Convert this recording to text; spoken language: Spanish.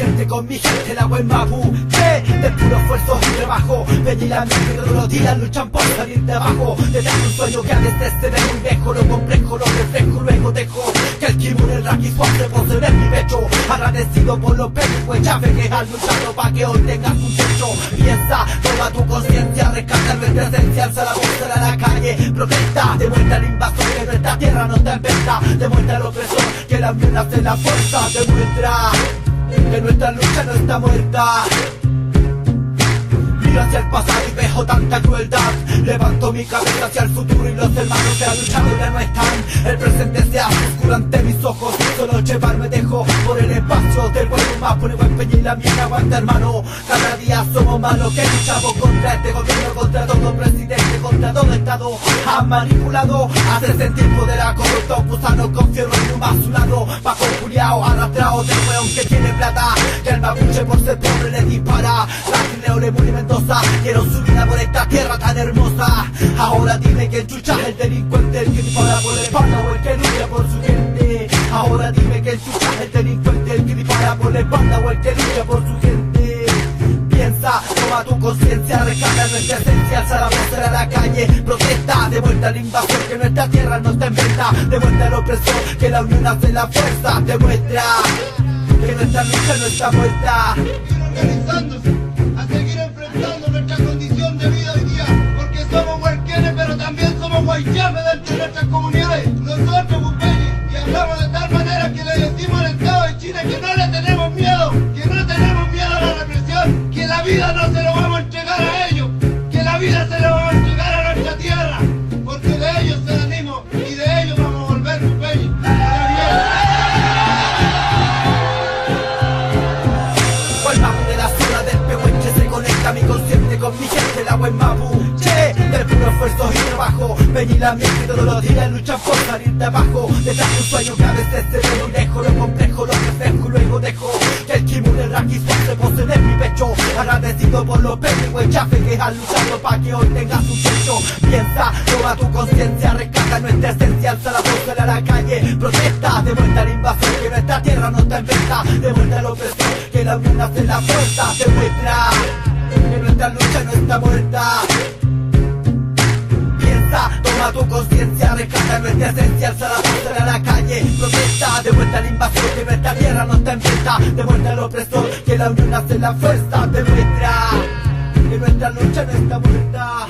consciente con mi gente, la buen Mapu, de puro esfuerzo y trabajo. Ven y la mente todos los días luchan por salir de abajo. Detrás de un sueño que a veces se ve muy lejos, lo complejo, lo reflejo, luego dejo que el kimono, el raki suave posee en mi pecho. Agradecido por los peligros, llave que has luchado pa' que hoy tengas un techo. Piensa, toma tu conciencia, rescata nuestra esencia, alza la voz a la calle, protesta, demuestra al invasor que nuestra tierra no está en venta, demuestra al opresor que la unión hace la fuerza, demuestra que nuestra lucha no está muerta. Miro hacia el pasado y veo tanta crueldad. Levanto mi cabeza hacia el futuro y los hermanos que han luchado ya no están. El presente se hace oscuro ante mis ojos. Solo llevarme dejo por el espacio del buen más por el buen peña y la mía aguanta, hermano. Cada día somos más los que luchamos contra este gobierno, contra todo presidente, contra todo estado. Han manipulado, hace sentir poder a corruptos gusanos con fierro y humo a su lado. Bajo culiao, arrastrado del weón que tiene plata, que el mapuche por ser pobre le dispara. Leo le murió Mendoza, quiero su vida por esta tierra tan hermosa. Ahora dime que chucha es el delincuente, el que dispara por la espalda o el que lucha por su gente. Ahora dime que chucha es el delincuente, el que dispara por la espalda o el que lucha por su gente. Piensa, toma tu conciencia, rescata nuestra esencia, alza la voz a la calle, protesta, demuestra al invasor que nuestra tierra no está en venta, demuestra al opresor que la unión hace la fuerza, demuestra que nuestra lucha no está muerta. Organizándose a seguir enfrentando nuestra condición de vida hoy día, porque somos huarquenes pero también somos guaychames dentro de nuestras comunidades. Nosotros, Bupeñi, y hablamos de tal manera que le decimos al Estado de Chile que no le tenemos miedo, que no tenemos miedo a la represión, que la vida no se lo vamos a entregar a ellos, que la vida se lo vamos a entregar a nuestra tierra, porque de ellos se venimos y de ellos vamos a volver, Bupeñi. Mi consciente con mi gente, la buen mapuche, del puro esfuerzo y trabajo. Ven y la mente todos los días luchan por salir de abajo. Detrás de un sueño que a veces se ve muy lejos, lo complejo, lo reflejo y luego dejo que el kimono, el raki se posee en mi pecho. Agradecido por los peligros y chafe que han luchado pa' que hoy tengas un techo. Piensa, toma tu conciencia, rescata nuestra esencia, alza la voz a la calle, protesta, demuestra al invasor que nuestra tierra no está en venta, demuestra al opresor que la unión hace la fuerza, demuestra que nuestra lucha no está muerta. Piensa, toma tu conciencia, rescata nuestra esencia, alza la voz a la calle, protesta, demuestra al invasor que nuestra tierra no está en venta, demuestra al opresor que la unión hace la fuerza, demuestra que nuestra lucha no está muerta.